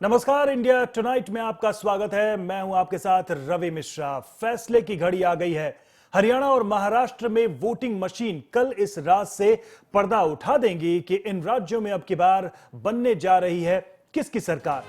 नमस्कार, India tonight में आपका स्वागत है। मैं हूं आपके साथ रवि मिश्रा। फैसले की घड़ी आ गई है। हरियाणा और महाराष्ट्र में वोटिंग मशीन कल इस राज से पर्दा उठा देंगी कि इन राज्यों में अब की बार बनने जा रही है किसकी सरकार।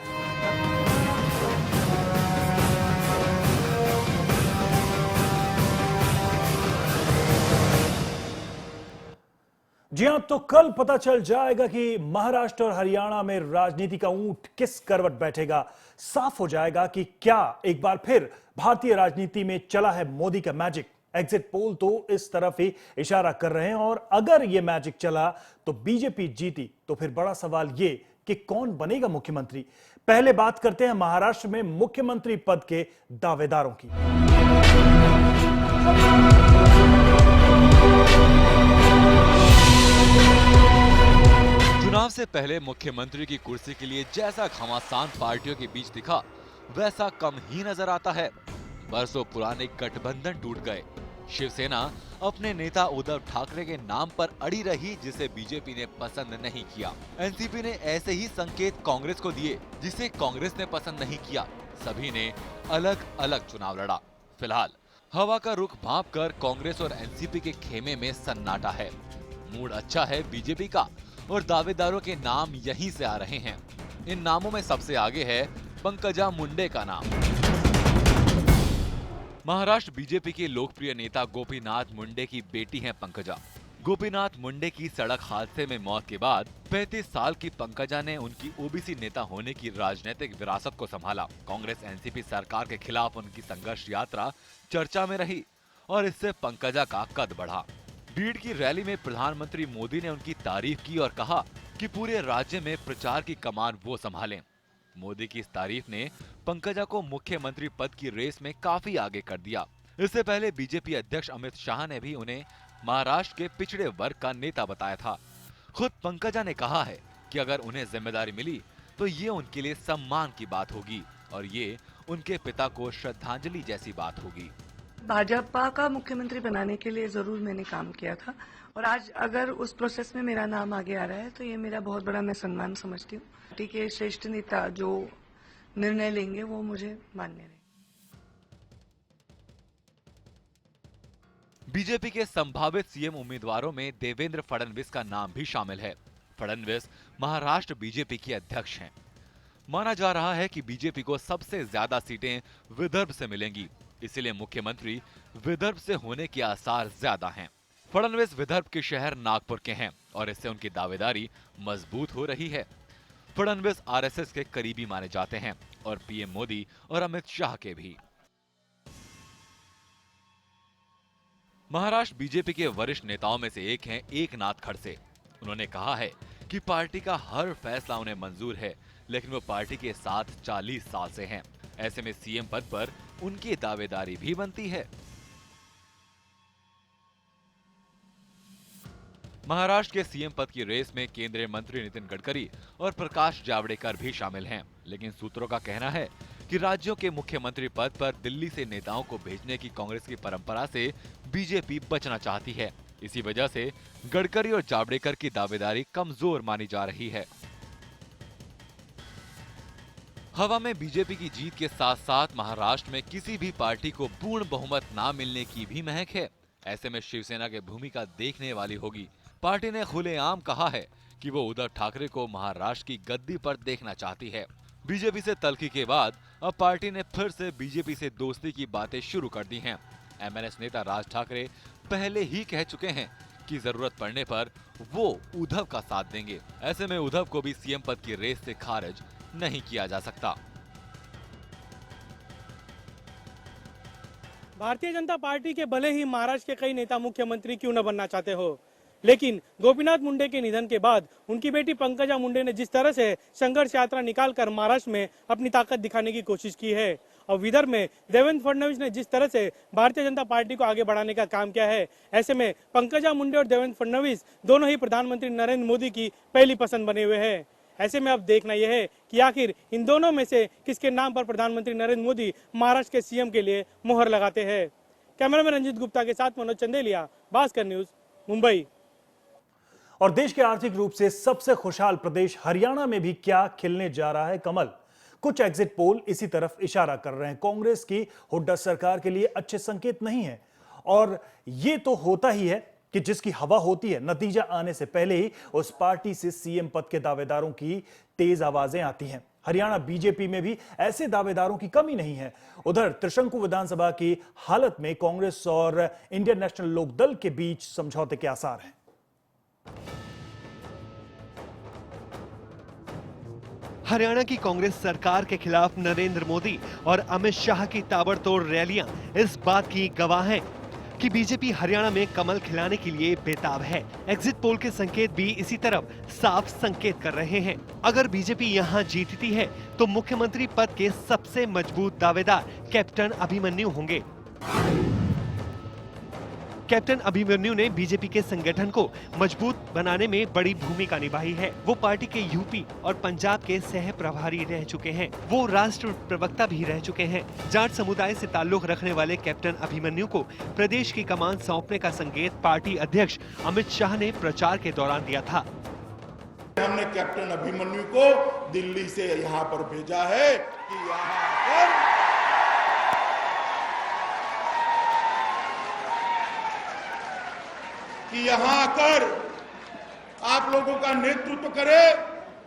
जी हां, तो कल पता चल जाएगा कि महाराष्ट्र और हरियाणा में राजनीति का ऊंट किस करवट बैठेगा। साफ हो जाएगा कि क्या एक बार फिर भारतीय राजनीति में चला है मोदी का मैजिक। एग्जिट पोल तो इस तरफ ही इशारा कर रहे हैं और अगर यह मैजिक चला तो बीजेपी जीती तो फिर बड़ा सवाल यह कि कौन बनेगा मुख्यमंत्री। पहले बात करते हैं महाराष्ट्र में मुख्यमंत्री पद के दावेदारों की। चुनाव से पहले मुख्यमंत्री की कुर्सी के लिए जैसा घमासान पार्टियों के बीच दिखा, वैसा कम ही नजर आता है। बरसों पुराने गठबंधन टूट गए। शिवसेना अपने नेता उद्धव ठाकरे के नाम पर अड़ी रही, जिसे बीजेपी ने पसंद नहीं किया। एनसीपी ने ऐसे ही संकेत कांग्रेस को दिए, जिसे कांग्रेस ने पसंद नहीं किया। सभी ने अलग अलग चुनाव लड़ा। फिलहाल हवा का रुख भांप कर कांग्रेस और एनसीपी के खेमे में सन्नाटा है। मूड अच्छा है बीजेपी का और दावेदारों के नाम यहीं से आ रहे हैं। इन नामों में सबसे आगे है पंकजा मुंडे का नाम। महाराष्ट्र बीजेपी के लोकप्रिय नेता गोपीनाथ मुंडे की बेटी हैं पंकजा। गोपीनाथ मुंडे की सड़क हादसे में मौत के बाद 35 साल की पंकजा ने उनकी ओबीसी नेता होने की राजनीतिक विरासत को संभाला। कांग्रेस एनसीपी सरकार के खिलाफ उनकी संघर्ष यात्रा चर्चा में रही और इससे पंकजा का कद बढ़ा। बीड की रैली में प्रधानमंत्री मोदी ने उनकी तारीफ की और कहा कि पूरे राज्य में प्रचार की कमान वो संभालें। मोदी की इस तारीफ ने पंकजा को मुख्यमंत्री पद की रेस में काफी आगे कर दिया। इससे पहले बीजेपी अध्यक्ष अमित शाह ने भी उन्हें महाराष्ट्र के पिछड़े वर्ग का नेता बताया था। खुद पंकजा ने कहा है कि अगर उन्हें जिम्मेदारी मिली तो ये उनके लिए सम्मान की बात होगी और ये उनके पिता को श्रद्धांजलि जैसी बात होगी। भाजपा का मुख्यमंत्री बनाने के लिए जरूर मैंने काम किया था और आज अगर उस प्रोसेस में मेरा नाम आगे आ रहा है तो ये मेरा बहुत बड़ा मैं सम्मान समझती हूँ। पार्टी के श्रेष्ठ नेता जो निर्णय लेंगे वो मुझे मान्य है। बीजेपी के संभावित सीएम उम्मीदवारों में देवेंद्र फडणवीस का नाम भी शामिल है। फडणवीस महाराष्ट्र बीजेपी के अध्यक्ष हैं। माना जा रहा है कि बीजेपी को सबसे ज्यादा सीटें विदर्भ से मिलेंगी, इसीलिए मुख्यमंत्री विदर्भ से होने के आसार ज्यादा हैं। फडणवीस विदर्भ के शहर नागपुर के हैं और इससे उनकी दावेदारी मजबूत हो रही है। फडणवीस आरएसएस के करीबी माने जाते हैं और पीएम मोदी और अमित शाह के भी। महाराष्ट्र बीजेपी के वरिष्ठ नेताओं में से एक हैं एकनाथ खड़से। उन्होंने कहा है कि पार्टी का हर फैसला उन्हें मंजूर है, लेकिन वो पार्टी के साथ 40 साल से हैं। ऐसे में सीएम पद पर उनकी दावेदारी भी बनती है। महाराष्ट्र के सीएम पद की रेस में केंद्रीय मंत्री नितिन गडकरी और प्रकाश जावड़ेकर भी शामिल हैं, लेकिन सूत्रों का कहना है कि राज्यों के मुख्यमंत्री पद पर दिल्ली से नेताओं को भेजने की कांग्रेस की परंपरा से बीजेपी बचना चाहती है। इसी वजह से गडकरी और जावड़ेकर की दावेदारी कमजोर मानी जा रही है। हवा में बीजेपी की जीत के साथ साथ महाराष्ट्र में किसी भी पार्टी को पूर्ण बहुमत ना मिलने की भी महक है। ऐसे में शिवसेना की भूमिका देखने वाली होगी। पार्टी ने खुलेआम कहा है कि वो उद्धव ठाकरे को महाराष्ट्र की गद्दी पर देखना चाहती है। बीजेपी से तल्खी के बाद अब पार्टी ने फिर से बीजेपी से दोस्ती की बातें शुरू कर दी हैं। एमएनएस नेता राज ठाकरे पहले ही कह चुके हैं कि जरूरत पड़ने पर वो उद्धव का साथ देंगे। ऐसे में उद्धव को भी सीएम पद की रेस से खारिज नहीं किया जा सकता। भारतीय जनता पार्टी के भले ही महाराष्ट्र के कई नेता मुख्यमंत्री क्यों न बनना चाहते हो, लेकिन गोपीनाथ मुंडे के निधन के बाद उनकी बेटी पंकजा मुंडे ने जिस तरह से संघर्ष यात्रा निकालकर महाराष्ट्र में अपनी ताकत दिखाने की कोशिश की है और विदर्भ में देवेंद्र फडणवीस ने जिस तरह से भारतीय जनता पार्टी को आगे बढ़ाने का काम किया है, ऐसे में पंकजा मुंडे और देवेंद्र फडणवीस दोनों ही प्रधानमंत्री नरेंद्र मोदी की पहली पसंद बने हुए हैं। ऐसे में अब देखना यह है कि आखिर इन दोनों में से किसके नाम पर प्रधानमंत्री नरेंद्र मोदी महाराष्ट्र के सीएम के लिए मोहर लगाते हैं। कैमरामैन रंजीत गुप्ता के साथ मनोज चंदेलिया, भास्कर न्यूज, मुंबई। और देश के आर्थिक रूप से सबसे खुशहाल प्रदेश हरियाणा में भी क्या खिलने जा रहा है कमल। कुछ एग्जिट पोल इसी तरफ इशारा कर रहे हैं। कांग्रेस की हुड्डा सरकार के लिए अच्छे संकेत नहीं है, और ये तो होता ही है कि जिसकी हवा होती है, नतीजा आने से पहले ही उस पार्टी से सीएम पद के दावेदारों की तेज आवाजें आती हैं। हरियाणा बीजेपी में भी ऐसे दावेदारों की कमी नहीं है। उधर त्रिशंकु विधानसभा की हालत में कांग्रेस और इंडियन नेशनल लोकदल के बीच समझौते के आसार हैं। हरियाणा की कांग्रेस सरकार के खिलाफ नरेंद्र मोदी और अमित शाह की ताबड़तोड़ रैलियां इस बात की गवाह हैं कि बीजेपी हरियाणा में कमल खिलाने के लिए बेताब है। एग्जिट पोल के संकेत भी इसी तरफ साफ संकेत कर रहे हैं। अगर बीजेपी यहां जीतती है तो मुख्यमंत्री पद के सबसे मजबूत दावेदार कैप्टन अभिमन्यु होंगे। कैप्टन अभिमन्यु ने बीजेपी के संगठन को मजबूत बनाने में बड़ी भूमिका निभाई है। वो पार्टी के यूपी और पंजाब के सह प्रभारी रह चुके हैं। वो राष्ट्र प्रवक्ता भी रह चुके हैं। जाट समुदाय से ताल्लुक रखने वाले कैप्टन अभिमन्यु को प्रदेश की कमान सौंपने का संकेत पार्टी अध्यक्ष अमित शाह ने प्रचार के दौरान दिया था। हमने कैप्टन अभिमन्यु को दिल्ली से यहाँ पर भेजा है कि यहाँ पर यहाँ आकर आप लोगों का नेतृत्व करे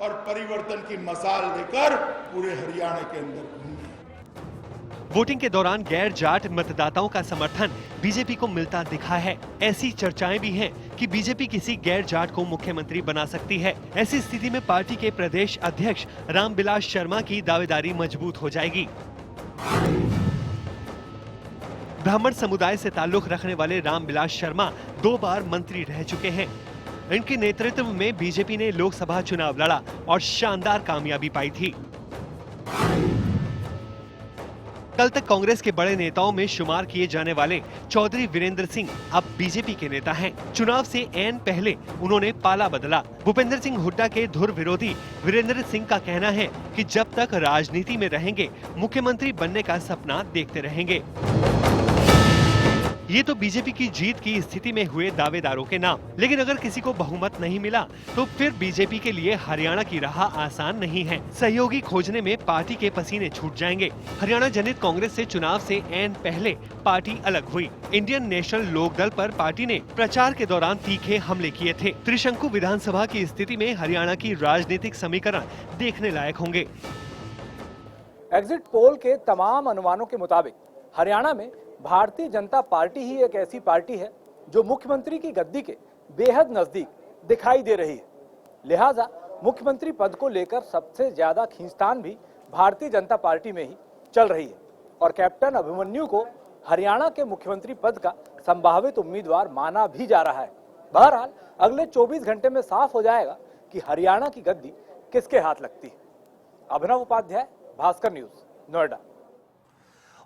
और परिवर्तन की मसाल लेकर पूरे हरियाणा के अंदर घूमे। वोटिंग के दौरान गैर जाट मतदाताओं का समर्थन बीजेपी को मिलता दिखा है। ऐसी चर्चाएं भी हैं कि बीजेपी किसी गैर जाट को मुख्यमंत्री बना सकती है। ऐसी स्थिति में पार्टी के प्रदेश अध्यक्ष रामविलास शर्मा की दावेदारी मजबूत हो जाएगी। ब्राह्मण समुदाय से ताल्लुक रखने वाले रामविलास शर्मा 2 बार मंत्री रह चुके हैं। इनके नेतृत्व में बीजेपी ने लोकसभा चुनाव लड़ा और शानदार कामयाबी पाई थी। कल तक कांग्रेस के बड़े नेताओं में शुमार किए जाने वाले चौधरी वीरेंद्र सिंह अब बीजेपी के नेता हैं। चुनाव से ऐन पहले उन्होंने पाला बदला। भूपेंद्र सिंह हुड्डा के धुर विरोधी वीरेंद्र सिंह का कहना है कि जब तक राजनीति में रहेंगे मुख्यमंत्री बनने का सपना देखते रहेंगे। ये तो बीजेपी की जीत की स्थिति में हुए दावेदारों के नाम, लेकिन अगर किसी को बहुमत नहीं मिला तो फिर बीजेपी के लिए हरियाणा की राह आसान नहीं है। सहयोगी खोजने में पार्टी के पसीने छूट जाएंगे। हरियाणा जनित कांग्रेस से चुनाव से ऐन पहले पार्टी अलग हुई। इंडियन नेशनल लोकदल पर पार्टी ने प्रचार के दौरान तीखे हमले किए थे। त्रिशंकु विधानसभा की स्थिति में हरियाणा की राजनीतिक समीकरण देखने लायक होंगे। एग्जिट पोल के तमाम अनुमानों के मुताबिक हरियाणा में भारतीय जनता पार्टी ही एक ऐसी पार्टी है जो मुख्यमंत्री की गद्दी के बेहद नजदीक दिखाई दे रही है। लिहाजा मुख्यमंत्री पद को लेकर सबसे ज्यादा खींचतान भी भारतीय जनता पार्टी में ही चल रही है और कैप्टन अभिमन्यु को हरियाणा के मुख्यमंत्री पद का संभावित उम्मीदवार माना भी जा रहा है। बहरहाल अगले 24 घंटे में साफ हो जाएगा कि हरियाणा की गद्दी किसके हाथ लगती है। अभिनव उपाध्याय, भास्कर न्यूज, नोएडा।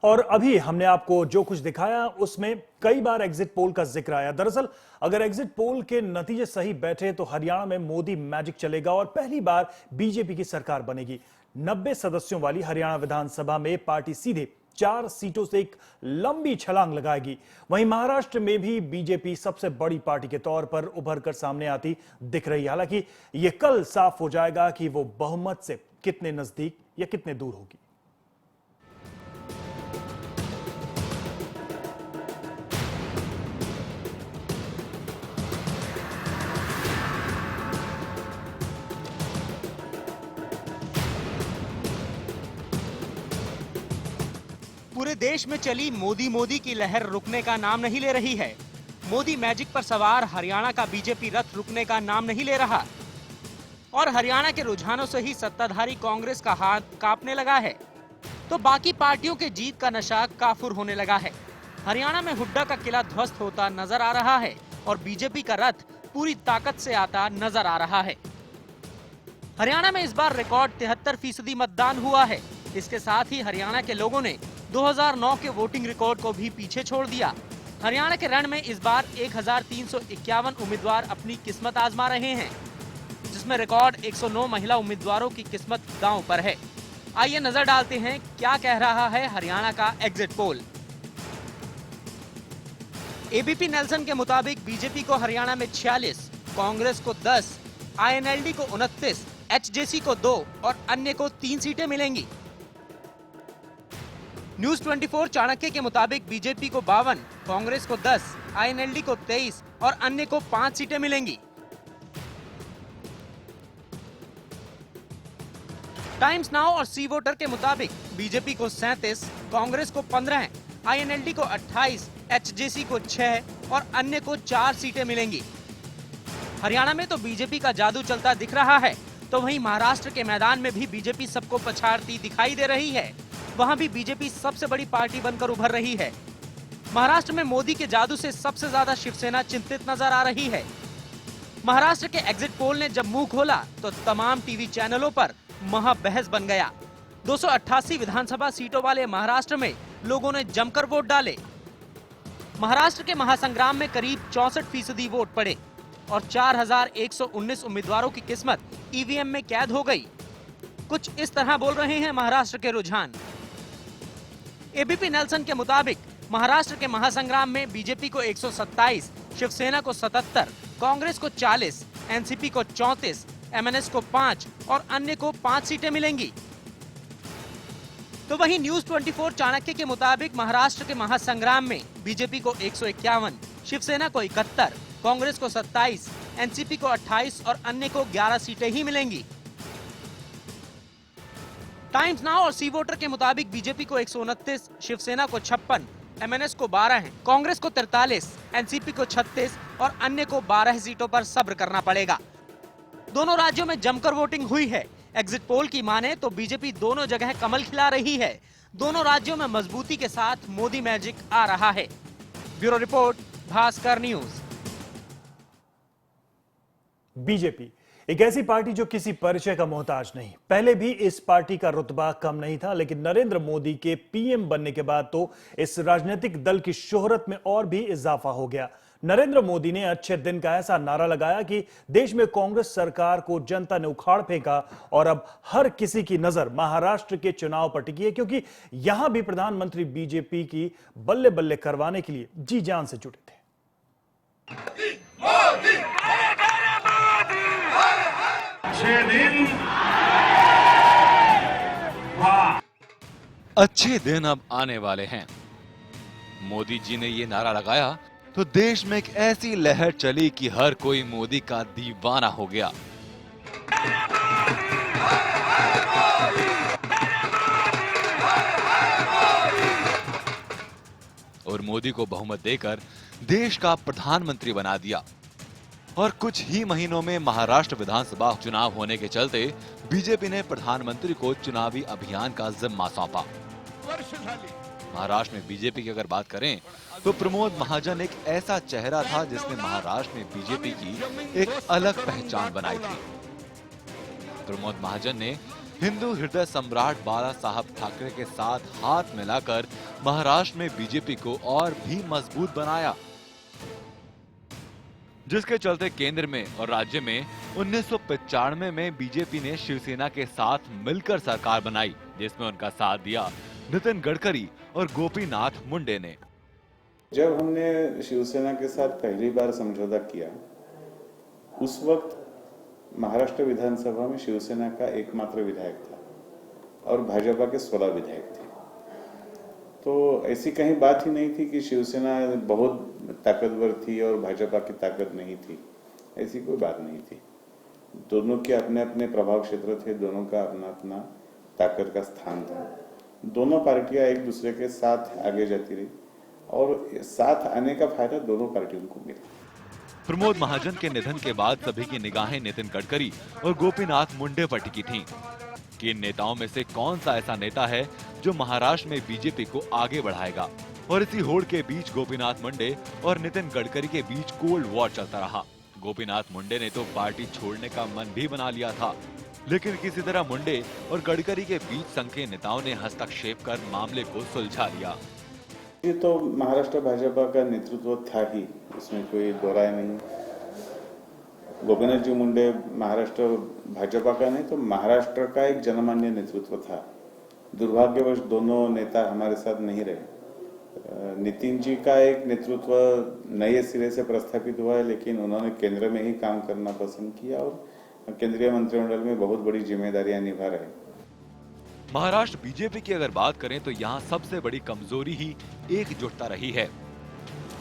और अभी हमने आपको जो कुछ दिखाया उसमें कई बार एग्जिट पोल का जिक्र आया। दरअसल अगर एग्जिट पोल के नतीजे सही बैठे तो हरियाणा में मोदी मैजिक चलेगा और पहली बार बीजेपी की सरकार बनेगी। 90 सदस्यों वाली हरियाणा विधानसभा में पार्टी सीधे 4 सीटों से एक लंबी छलांग लगाएगी। वहीं महाराष्ट्र में भी बीजेपी सबसे बड़ी पार्टी के तौर पर उभर कर सामने आती दिख रही है। हालांकि यह कल साफ हो जाएगा कि वो बहुमत से कितने नजदीक या कितने दूर होगी। पूरे देश में चली मोदी की लहर रुकने का नाम नहीं ले रही है। मोदी मैजिक पर सवार हरियाणा का बीजेपी रथ रुकने का नाम नहीं ले रहा और हरियाणा के रुझानों से ही सत्ताधारी कांग्रेस का हाथ कांपने लगा है तो बाकी पार्टियों के जीत का नशा काफुर होने लगा है। हरियाणा में हुड्डा का किला ध्वस्त होता नजर आ रहा है और बीजेपी का रथ पूरी ताकत से आता नजर आ रहा है। हरियाणा में इस बार रिकॉर्ड 73% मतदान हुआ है। इसके साथ ही हरियाणा के लोगों ने 2009 के वोटिंग रिकॉर्ड को भी पीछे छोड़ दिया। हरियाणा के रण में इस बार 1351 उम्मीदवार अपनी किस्मत आजमा रहे हैं, जिसमें रिकॉर्ड 109 महिला उम्मीदवारों की किस्मत दांव पर है। आइए नजर डालते हैं क्या कह रहा है हरियाणा का एग्जिट पोल। एबीपी नेल्सन के मुताबिक बीजेपी को हरियाणा में 46, कांग्रेस को 10, आईएनएलडी को 29, एचजेसी को 2 और अन्य को 3 सीटें मिलेंगी। न्यूज 24 चाणक्य के मुताबिक बीजेपी को 52, कांग्रेस को 10, आईएनएलडी को 23 और अन्य को 5 सीटें मिलेंगी। टाइम्स नाउ और सी वोटर के मुताबिक बीजेपी को 37, कांग्रेस को 15, आईएनएलडी को 28, एचजेसी को 6 और अन्य को 4 सीटें मिलेंगी। हरियाणा में तो बीजेपी का जादू चलता दिख रहा है, तो वहीं महाराष्ट्र के मैदान में भी बीजेपी सबको पछाड़ती दिखाई दे रही है। वहां भी बीजेपी सबसे बड़ी पार्टी बनकर उभर रही है। महाराष्ट्र में मोदी के जादू से सबसे ज्यादा शिवसेना चिंतित नजर आ रही है। महाराष्ट्र के एग्जिट पोल ने जब मुंह खोला तो तमाम टीवी चैनलों पर महाबहस बन गया। 288 विधानसभा सीटों वाले महाराष्ट्र में लोगों ने जमकर वोट डाले। महाराष्ट्र के महासंग्राम में करीब 64% वोट पड़े और 4119 उम्मीदवारों की किस्मत ईवीएम में कैद हो गई। कुछ इस तरह बोल रहे हैं महाराष्ट्र के रुझान। एबीपी नेल्सन के मुताबिक महाराष्ट्र के महासंग्राम में बीजेपी को 127, शिवसेना को 77, कांग्रेस को 40, एनसीपी को 34, एमएनएस को 5 और अन्य को 5 सीटें मिलेंगी। तो वहीं न्यूज 24 चाणक्य के मुताबिक महाराष्ट्र के महासंग्राम में बीजेपी को 151, शिवसेना को 71, कांग्रेस को 27, एनसीपी को 28 और अन्य को 11 सीटें ही मिलेंगी। टाइम्स नाउ और सी वोटर के मुताबिक बीजेपी को 129, शिवसेना को 56, एमएनएस को 12, कांग्रेस को 43, एनसीपी को 36 और अन्य को 12 सीटों पर सब्र करना पड़ेगा। दोनों राज्यों में जमकर वोटिंग हुई है। एग्जिट पोल की माने तो बीजेपी दोनों जगह कमल खिला रही है। दोनों राज्यों में मजबूती के साथ मोदी मैजिक आ रहा है। Bureau report, Bhaskar news. BJP एक ऐसी पार्टी जो किसी परिचय का मोहताज नहीं। पहले भी इस पार्टी का रुतबा कम नहीं था, लेकिन नरेंद्र मोदी के पीएम बनने के बाद तो इस राजनीतिक दल की शोहरत में और भी इजाफा हो गया। नरेंद्र मोदी ने अच्छे दिन का ऐसा नारा लगाया कि देश में कांग्रेस सरकार को जनता ने उखाड़ फेंका और अब हर किसी की नजर महाराष्ट्र के चुनाव पर टिकी है, क्योंकि यहां भी प्रधानमंत्री बीजेपी की बल्ले बल्ले करवाने के लिए जी जान से जुटे थे। अच्छे दिन अब आने वाले हैं। मोदी जी ने ये नारा लगाया तो देश में एक ऐसी लहर चली कि हर कोई मोदी का दीवाना हो गया। और मोदी को बहुमत देकर देश का प्रधानमंत्री बना दिया। और कुछ ही महीनों में महाराष्ट्र विधानसभा चुनाव होने के चलते बीजेपी ने प्रधानमंत्री को चुनावी अभियान का जिम्मा सौंपा। महाराष्ट्र में बीजेपी की अगर बात करें तो प्रमोद महाजन एक ऐसा चेहरा था जिसने महाराष्ट्र में बीजेपी की एक अलग पहचान बनाई थी। प्रमोद महाजन ने हिंदू हृदय सम्राट बाला साहब ठाकरे के साथ हाथ मिलाकर महाराष्ट्र में बीजेपी को और भी मजबूत बनाया, जिसके चलते केंद्र में और राज्य में 1995 में बीजेपी ने शिवसेना के साथ मिलकर सरकार बनाई, जिसमें उनका साथ दिया नितिन गडकरी और गोपीनाथ मुंडे ने। जब हमने शिवसेना के साथ पहली बार समझौता किया, उस वक्त महाराष्ट्र विधानसभा में शिवसेना का एकमात्र विधायक था और भाजपा के 16 विधायक थे। तो ऐसी कहीं बात ही नहीं थी कि शिवसेना बहुत ताकतवर थी और भाजपा की ताकत नहीं थी। ऐसी कोई बात नहीं थी। दोनों के अपने अपने प्रभाव क्षेत्र थे, दोनों का अपना अपना ताकत का स्थान था। दोनों पार्टियां एक दूसरे के साथ आगे जाती रही और साथ आने का फायदा दोनों पार्टियों को मिला। प्रमोद महाजन के निधन के बाद सभी की निगाहें नितिन गडकरी और गोपीनाथ मुंडे पर टिकी थीं कि इन नेताओं में से कौन सा ऐसा नेता है जो महाराष्ट्र में बीजेपी को आगे बढ़ाएगा। और इसी होड़ के बीच गोपीनाथ मुंडे और नितिन गडकरी के बीच कोल्ड वॉर चलता रहा। गोपीनाथ मुंडे ने तो पार्टी छोड़ने का मन भी बना लिया था, लेकिन किसी तरह मुंडे और गडकरी के बीच संघ के नेताओं ने हस्तक्षेप कर मामले को सुलझा लिया। ये तो महाराष्ट्र भाजपा का नेतृत्व था ही, इसमें कोई दो राय नहीं। गोपीनाथ जी मुंडे महाराष्ट्र भाजपा का नहीं तो महाराष्ट्र का एक जनमान्य नेतृत्व था। दुर्भाग्यवश दोनों नेता हमारे साथ नहीं रहे। नितिन जी का एक नेतृत्व नए सिरे से प्रस्थापित हुआ है, लेकिन उन्होंने केंद्र में ही काम करना पसंद किया और केंद्रीय मंत्रिमंडल में बहुत बड़ी जिम्मेदारियां निभा रहे। महाराष्ट्र बीजेपी की अगर बात करें तो यहाँ सबसे बड़ी कमजोरी ही एकजुटता रही है।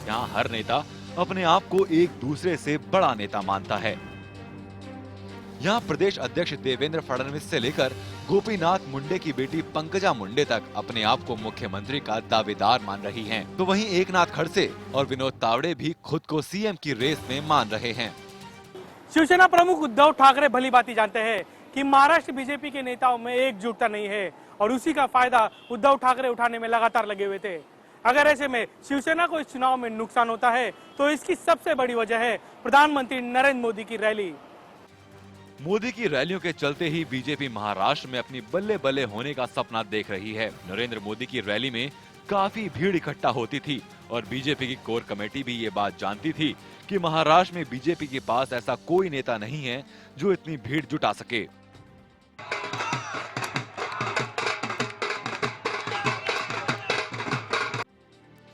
यहाँ हर नेता अपने आप को एक दूसरे से बड़ा नेता मानता है। यहाँ प्रदेश अध्यक्ष देवेंद्र फडणवीस से लेकर गोपीनाथ मुंडे की बेटी पंकजा मुंडे तक अपने आप को मुख्यमंत्री का दावेदार मान रही हैं। तो वहीं एकनाथ खड़से और विनोद तावड़े भी खुद को सीएम की रेस में मान रहे हैं। शिवसेना प्रमुख उद्धव ठाकरे भली भांति जानते हैं कि महाराष्ट्र बीजेपी के नेताओं में एकजुटता नहीं है और उसी का फायदा उद्धव ठाकरे उठाने में लगातार लगे हुए थे। अगर ऐसे में शिवसेना को इस चुनाव में नुकसान होता है तो इसकी सबसे बड़ी वजह है प्रधानमंत्री नरेंद्र मोदी की रैली। मोदी की रैलियों के चलते ही बीजेपी महाराष्ट्र में अपनी बल्ले बल्ले होने का सपना देख रही है। नरेंद्र मोदी की रैली में काफी भीड़ इकट्ठा होती थी और बीजेपी की कोर कमेटी भी ये बात जानती थी कि महाराष्ट्र में बीजेपी के पास ऐसा कोई नेता नहीं है जो इतनी भीड़ जुटा सके।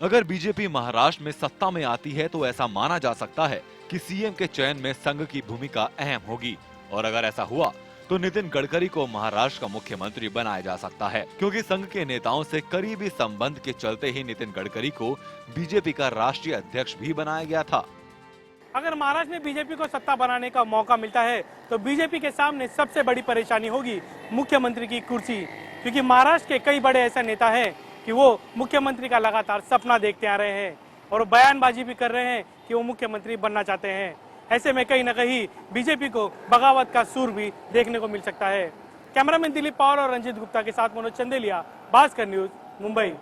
अगर बीजेपी महाराष्ट्र में सत्ता में आती है तो ऐसा माना जा सकता है कि सीएम के चयन में संघ की भूमिका अहम होगी और अगर ऐसा हुआ तो नितिन गडकरी को महाराष्ट्र का मुख्यमंत्री बनाया जा सकता है, क्योंकि संघ के नेताओं से करीबी संबंध के चलते ही नितिन गडकरी को बीजेपी का राष्ट्रीय अध्यक्ष भी बनाया गया था। अगर महाराष्ट्र में बीजेपी को सत्ता बनाने का मौका मिलता है तो बीजेपी के सामने सबसे बड़ी परेशानी होगी मुख्यमंत्री की कुर्सी, क्योंकि महाराष्ट्र के कई बड़े ऐसे नेता हैं कि वो मुख्यमंत्री का लगातार सपना देखते आ रहे हैं और बयानबाजी भी कर रहे हैं कि वो मुख्यमंत्री बनना चाहते हैं। ऐसे में कहीं न कहीं बीजेपी को बगावत का सूर भी देखने को मिल सकता है। कैमरामैन दिलीप पवार और रंजीत गुप्ता के साथ मनोज चंदेलिया, भास्कर न्यूज, मुंबई।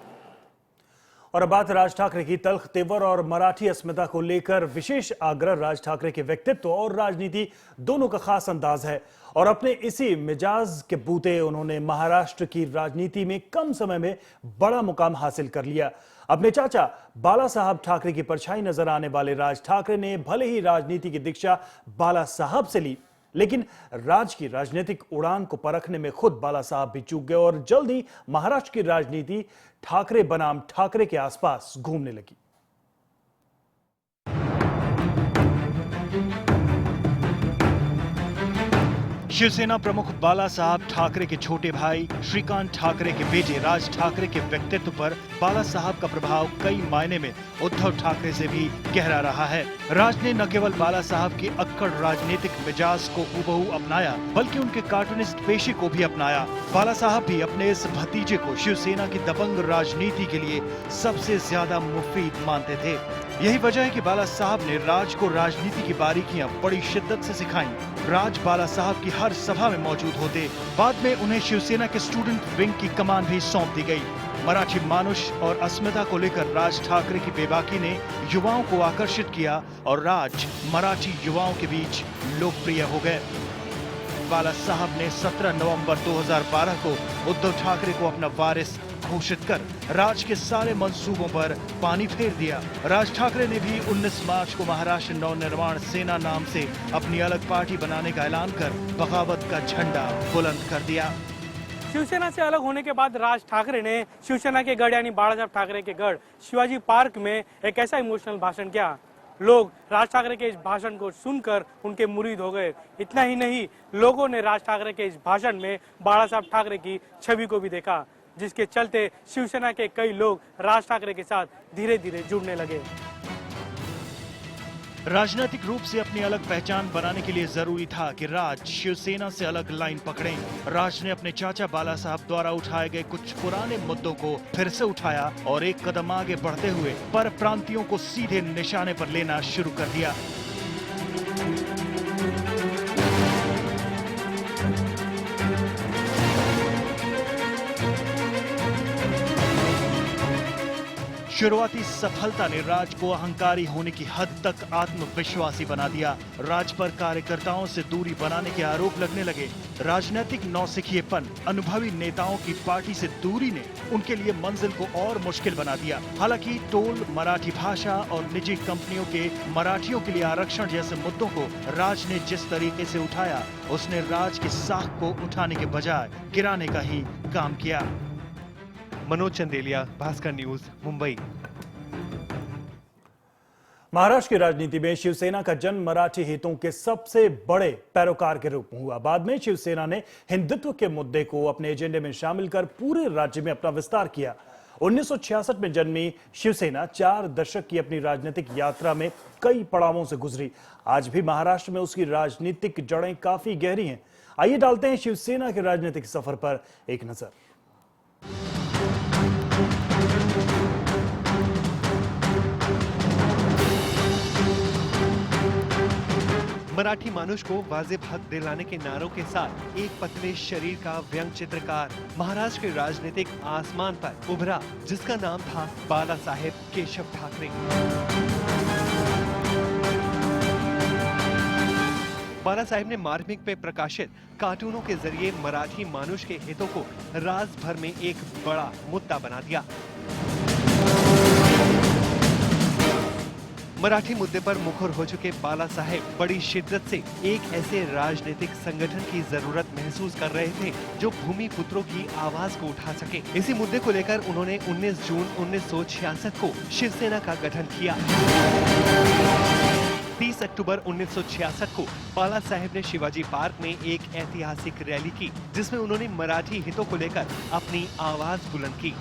और अब बात राज ठाकरे की तल्ख तेवर और मराठी अस्मिता को लेकर विशेष आग्रह राज ठाकरे के व्यक्तित्व और राजनीति दोनों का खास अंदाज है और अपने इसी मिजाज के बूते उन्होंने महाराष्ट्र की राजनीति में कम समय में बड़ा मुकाम हासिल कर लिया। अपने चाचा बाला साहब ठाकरे की परछाई नजर आने वाले राज ठाकरे ने भले ही राजनीति की दीक्षा बाला साहब से ली, लेकिन राज की राजनीतिक उड़ान को परखने में खुद बाला साहब भी चूक गए और जल्द ही महाराष्ट्र की राजनीति ठाकरे बनाम ठाकरे के आसपास घूमने लगी। शिवसेना प्रमुख बाला साहब ठाकरे के छोटे भाई श्रीकांत ठाकरे के बेटे राज ठाकरे के व्यक्तित्व पर बाला साहब का प्रभाव कई मायने में उद्धव ठाकरे से भी गहरा रहा है। राज ने न केवल बाला साहब के अक्कड़ राजनीतिक मिजाज को हूबहू अपनाया, बल्कि उनके कार्टूनिस्ट पेशे को भी अपनाया। बाला साहब भी अपने इस भतीजे को शिवसेना की दबंग राजनीति के लिए सबसे ज्यादा मुफीद मानते थे। यही वजह है कि बाला साहब ने राज को राजनीति की बारीकियां बड़ी शिद्दत से सिखाई। राज बाला साहब की हर सभा में मौजूद होते। बाद में उन्हें शिवसेना के स्टूडेंट विंग की कमान भी सौंप दी गई। मराठी मानुष और अस्मिता को लेकर राज ठाकरे की बेबाकी ने युवाओं को आकर्षित किया और राज मराठी युवाओं के बीच लोकप्रिय हो गए। बाला साहब ने 17 नवंबर 2012 को उद्धव ठाकरे को अपना वारिस घोषित कर राज के सारे मंसूबों पर पानी फेर दिया। राज ठाकरे ने भी 19 मार्च को महाराष्ट्र नवनिर्माण सेना नाम से अपनी अलग पार्टी बनाने का ऐलान कर बगावत का झंडा बुलंद कर दिया। शिवसेना से अलग होने के बाद राज ठाकरे ने शिवसेना के गढ़ यानी बाळासाहेब ठाकरे के गढ़ शिवाजी पार्क में एक ऐसा इमोशनल भाषण किया। लोग राज ठाकरे के इस भाषण को सुनकर उनके मुरीद हो गए। इतना ही नहीं, लोगों ने राज ठाकरे के इस भाषण में बाळासाहेब ठाकरे की छवि को भी देखा, जिसके चलते शिवसेना के कई लोग राज ठाकरे के साथ धीरे धीरे जुड़ने लगे। राजनीतिक रूप से अपनी अलग पहचान बनाने के लिए जरूरी था कि राज शिवसेना से अलग लाइन पकड़ें। राज ने अपने चाचा बाला साहब द्वारा उठाए गए कुछ पुराने मुद्दों को फिर से उठाया और एक कदम आगे बढ़ते हुए पर प्रांतियों को सीधे निशाने पर लेना शुरू कर दिया। शुरुआती सफलता ने राज को अहंकारी होने की हद तक आत्मविश्वासी बना दिया। राज पर कार्यकर्ताओं से दूरी बनाने के आरोप लगने लगे। राजनीतिक नौसिखिएपन, अनुभवी नेताओं की पार्टी से दूरी ने उनके लिए मंजिल को और मुश्किल बना दिया। हालांकि टोल, मराठी भाषा और निजी कंपनियों के मराठियों के लिए आरक्षण जैसे मुद्दों को राज ने जिस तरीके से उठाया, उसने राज की साख को उठाने के बजाय गिराने का ही काम किया। मनोज चंदेलिया, भास्कर न्यूज, मुंबई। महाराष्ट्र की राजनीति में शिवसेना का जन्म मराठी हितों के सबसे बड़े पैरोकार के रूप में हुआ। बाद में शिवसेना ने हिंदुत्व के मुद्दे को अपने एजेंडे में शामिल कर पूरे राज्य में अपना विस्तार किया। 1966 में जन्मी शिवसेना 4 दशक की अपनी राजनीतिक यात्रा में कई पड़ावों से गुजरी। आज भी महाराष्ट्र में उसकी राजनीतिक जड़ें काफी गहरी हैं। आइए डालते हैं शिवसेना के राजनीतिक सफर पर एक नजर। मराठी मानुष को वाजिब हक दिलाने के नारों के साथ एक पतले शरीर का व्यंग चित्रकार महाराष्ट्र के राजनीतिक आसमान पर उभरा, जिसका नाम था बाला साहेब केशव ठाकरे। बाला साहेब ने मार्मिक पे प्रकाशित कार्टूनों के जरिए मराठी मानुष के हितों को राज भर में एक बड़ा मुद्दा बना दिया। मराठी मुद्दे पर मुखर हो चुके बाला साहेब बड़ी शिद्दत से एक ऐसे राजनीतिक संगठन की जरूरत महसूस कर रहे थे जो भूमि पुत्रों की आवाज को उठा सके। इसी मुद्दे को लेकर उन्होंने 19 जून 1966 को शिवसेना का गठन किया। 30 अक्टूबर 1966 को बाला साहेब ने शिवाजी पार्क में एक ऐतिहासिक रैली की, जिसमें उन्होंने मराठी हितों को लेकर अपनी आवाज बुलंद की।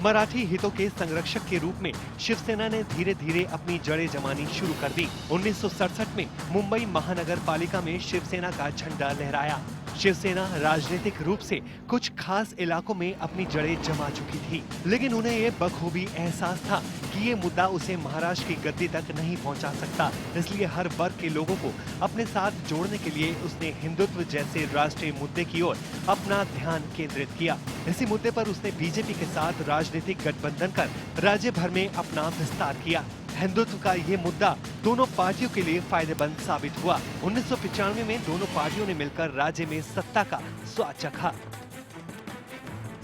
मराठी हितों के संरक्षक के रूप में शिवसेना ने धीरे धीरे अपनी जड़ें जमानी शुरू कर दी। 1967 में मुंबई महानगर पालिका में शिवसेना का झंडा लहराया। शिवसेना राजनीतिक रूप से कुछ खास इलाकों में अपनी जड़ें जमा चुकी थी, लेकिन उन्हें ये बखूबी एहसास था कि ये मुद्दा उसे महाराष्ट्र की गद्दी तक नहीं पहुंचा सकता। इसलिए हर वर्ग के लोगों को अपने साथ जोड़ने के लिए उसने हिंदुत्व जैसे राष्ट्रीय मुद्दे की ओर अपना ध्यान केंद्रित किया। इसी मुद्दे पर उसने बीजेपी के साथ राजनीतिक गठबंधन कर राज्य भर में अपना विस्तार किया। हिंदुत्व का ये मुद्दा दोनों पार्टियों के लिए फायदेमंद साबित हुआ। 1995 में दोनों पार्टियों ने मिलकर राज्य में सत्ता का स्वाद चखा।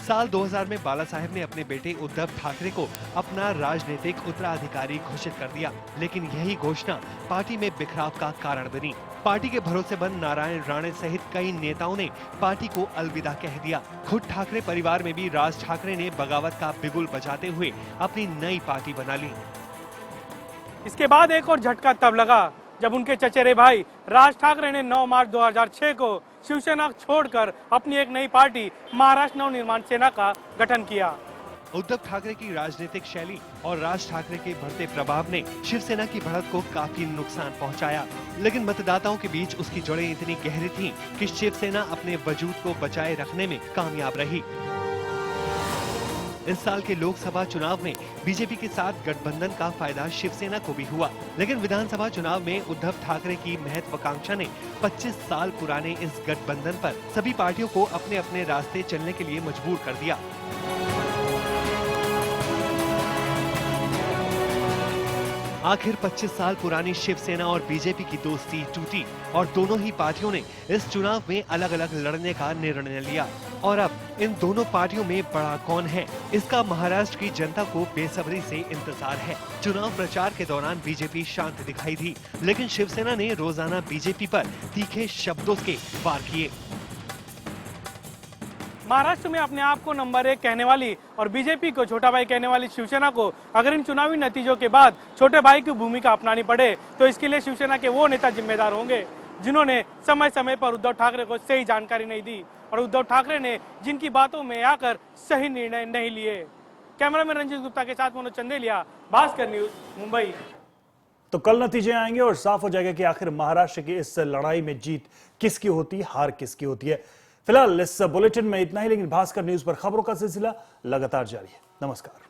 साल 2000 में बाला साहेब ने अपने बेटे उद्धव ठाकरे को अपना राजनीतिक उत्तराधिकारी घोषित कर दिया, लेकिन यही घोषणा पार्टी में बिखराव का कारण बनी। पार्टी के भरोसेमंद नारायण राणे सहित कई नेताओं ने पार्टी को अलविदा कह दिया। खुद ठाकरे परिवार में भी राज ठाकरे ने बगावत का बिगुल बजाते हुए अपनी नई पार्टी बना ली। इसके बाद एक और झटका तब लगा जब उनके चचेरे भाई राज ठाकरे ने 9 मार्च 2006 को शिवसेना छोड़कर अपनी एक नई पार्टी महाराष्ट्र नवनिर्माण सेना का गठन किया। उद्धव ठाकरे की राजनीतिक शैली और राज ठाकरे के बढ़ते प्रभाव ने शिवसेना की बढ़त को काफी नुकसान पहुंचाया, लेकिन मतदाताओं के बीच उसकी जड़ें इतनी गहरी थीं कि शिवसेना अपने वजूद को बचाए रखने में कामयाब रही। इस साल के लोकसभा चुनाव में बीजेपी के साथ गठबंधन का फायदा शिवसेना को भी हुआ, लेकिन विधानसभा चुनाव में उद्धव ठाकरे की महत्वाकांक्षा ने 25 साल पुराने इस गठबंधन पर सभी पार्टियों को अपने अपने रास्ते चलने के लिए मजबूर कर दिया। आखिर 25 साल पुरानी शिवसेना और बीजेपी की दोस्ती टूटी और दोनों ही पार्टियों ने इस चुनाव में अलग अलग लड़ने का निर्णय लिया। और अब इन दोनों पार्टियों में बड़ा कौन है, इसका महाराष्ट्र की जनता को बेसब्री से इंतजार है। चुनाव प्रचार के दौरान बीजेपी शांत दिखाई दी, लेकिन शिवसेना ने रोजाना बीजेपी पर तीखे शब्दों के वार किए। महाराष्ट्र में अपने आप को नंबर 1 कहने वाली और बीजेपी को छोटा भाई कहने वाली शिवसेना को अगर इन चुनावी नतीजों के बाद छोटे भाई की भूमिका अपनानी पड़े तो इसके लिए शिवसेना के वो नेता जिम्मेदार होंगे जिन्होंने समय समय पर उद्धव ठाकरे को सही जानकारी नहीं दी और उद्धव ठाकरे ने जिनकी बातों में आकर सही निर्णय नहीं लिए। कैमरामैन रंजीत गुप्ता के साथ मनोज चंदेलिया, भास्कर न्यूज, मुंबई। तो कल नतीजे आएंगे और साफ हो जाएगा कि आखिर महाराष्ट्र की इस लड़ाई में जीत किसकी होती, हार किसकी होती है। फिलहाल इस बुलेटिन में इतना ही, लेकिन भास्कर न्यूज पर खबरों का सिलसिला लगातार जारी है। नमस्कार।